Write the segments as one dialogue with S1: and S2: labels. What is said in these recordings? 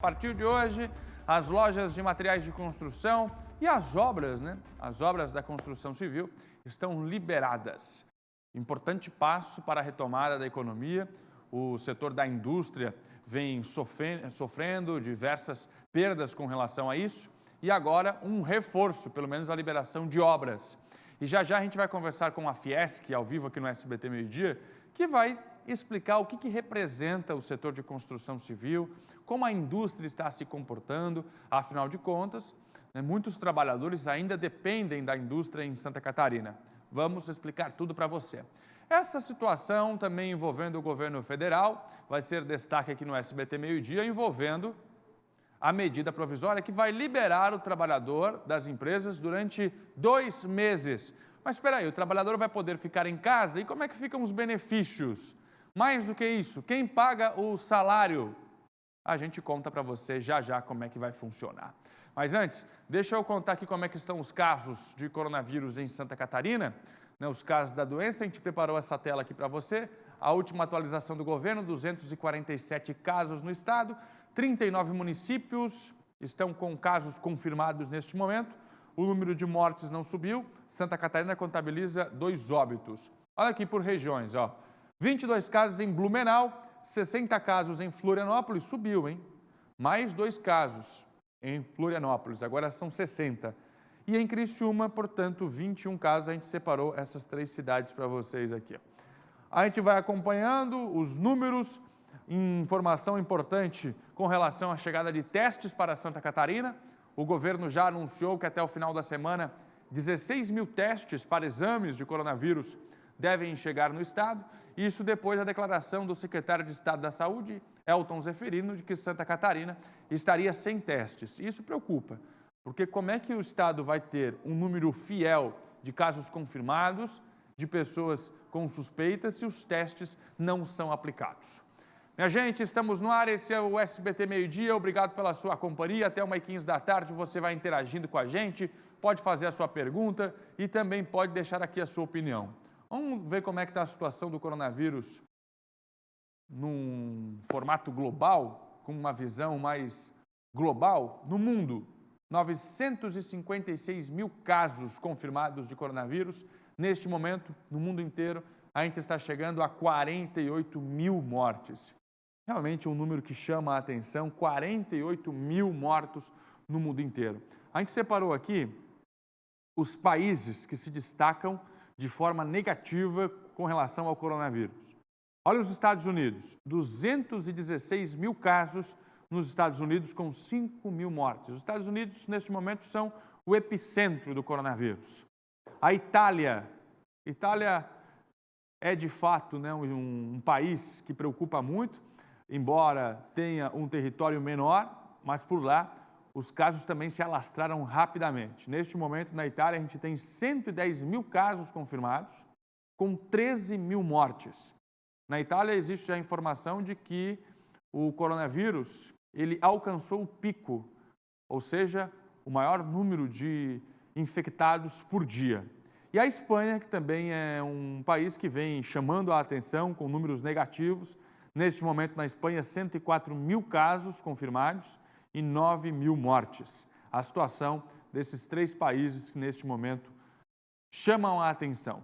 S1: A partir de hoje, as lojas de materiais de construção e as obras, As obras da construção civil estão liberadas. Importante passo para a retomada da economia. O setor da indústria vem sofrendo diversas perdas com relação a isso e agora um reforço, pelo menos a liberação de obras. E já a gente vai conversar com a Fiesc, ao vivo aqui no SBT Meio Dia, que vai explicar o que representa o setor de construção civil, como a indústria está se comportando. Afinal de contas, muitos trabalhadores ainda dependem da indústria em Santa Catarina. Vamos explicar tudo para você. Essa situação também envolvendo o governo federal vai ser destaque aqui no SBT Meio Dia, envolvendo a medida provisória que vai liberar o trabalhador das empresas durante 2 meses. Mas espera aí, o trabalhador vai poder ficar em casa? E como é que ficam os benefícios? Mais do que isso, quem paga o salário? A gente conta para você já como é que vai funcionar. Mas antes, deixa eu contar aqui como é que estão os casos de coronavírus em Santa Catarina. Os casos da doença, a gente preparou essa tela aqui para você. A última atualização do governo, 247 casos no estado, 39 municípios estão com casos confirmados neste momento. O número de mortes não subiu. Santa Catarina contabiliza 2 óbitos. Olha aqui por regiões, 22 casos em Blumenau, 60 casos em Florianópolis, subiu, hein? Mais 2 casos em Florianópolis, agora são 60. E em Criciúma, portanto, 21 casos, a gente separou essas 3 cidades para vocês aqui. A gente vai acompanhando os números, informação importante com relação à chegada de testes para Santa Catarina. O governo já anunciou que até o final da semana, 16 mil testes para exames de coronavírus devem chegar no estado. Isso depois da declaração do secretário de Estado da Saúde, Elton Zeferino, de que Santa Catarina estaria sem testes. Isso preocupa, porque como é que o estado vai ter um número fiel de casos confirmados, de pessoas com suspeitas, se os testes não são aplicados? Minha gente, estamos no ar, esse é o SBT Meio Dia, obrigado pela sua companhia, até 1h15 da tarde você vai interagindo com a gente, pode fazer a sua pergunta e também pode deixar aqui a sua opinião. Vamos ver como é que está a situação do coronavírus num formato global, com uma visão mais global. No mundo, 956 mil casos confirmados de coronavírus. Neste momento, no mundo inteiro, a gente está chegando a 48 mil mortes. Realmente um número que chama a atenção, 48 mil mortos no mundo inteiro. A gente separou aqui os países que se destacam de forma negativa com relação ao coronavírus. Olha os Estados Unidos, 216 mil casos nos Estados Unidos com 5 mil mortes. Os Estados Unidos, neste momento, são o epicentro do coronavírus. A Itália é de fato um país que preocupa muito, embora tenha um território menor, mas por lá os casos também se alastraram rapidamente. Neste momento, na Itália, a gente tem 110 mil casos confirmados, com 13 mil mortes. Na Itália, existe já a informação de que o coronavírus ele alcançou o pico, ou seja, o maior número de infectados por dia. E a Espanha, que também é um país que vem chamando a atenção com números negativos. Neste momento, na Espanha, 104 mil casos confirmados e 9 mil mortes. A situação desses 3 países que, neste momento, chamam a atenção.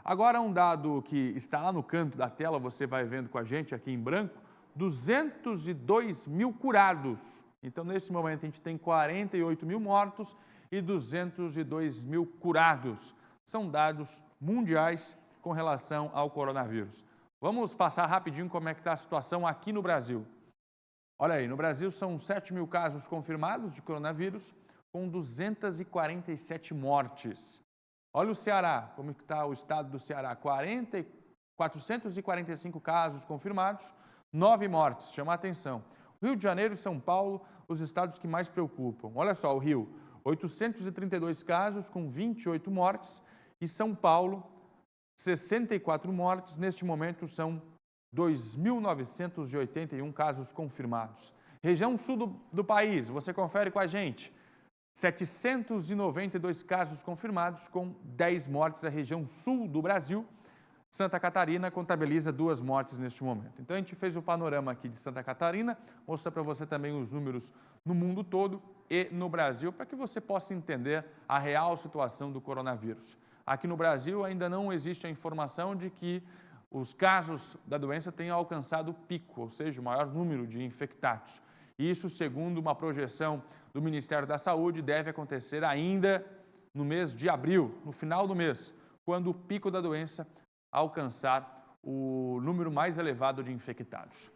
S1: Agora, um dado que está lá no canto da tela, você vai vendo com a gente aqui em branco, 202 mil curados. Então, neste momento, a gente tem 48 mil mortos e 202 mil curados. São dados mundiais com relação ao coronavírus. Vamos passar rapidinho como é que está a situação aqui no Brasil. Olha aí, no Brasil são 7 mil casos confirmados de coronavírus, com 247 mortes. Olha o Ceará, como está o estado do Ceará, 445 casos confirmados, 9 mortes, chama a atenção. Rio de Janeiro e São Paulo, os estados que mais preocupam. Olha só, o Rio, 832 casos com 28 mortes e São Paulo, 64 mortes. Neste momento são 2.981 casos confirmados. Região sul do país, você confere com a gente. 792 casos confirmados com 10 mortes. A região sul do Brasil Santa Catarina contabiliza 2 mortes neste momento. Então, a gente fez o panorama aqui de Santa Catarina, mostra para você também os números no mundo todo e no Brasil, para que você possa entender a real situação do coronavírus. Aqui no Brasil ainda não existe a informação de que os casos da doença tenham alcançado o pico, ou seja, o maior número de infectados. Isso, segundo uma projeção do Ministério da Saúde, deve acontecer ainda no mês de abril, no final do mês, quando o pico da doença alcançar o número mais elevado de infectados.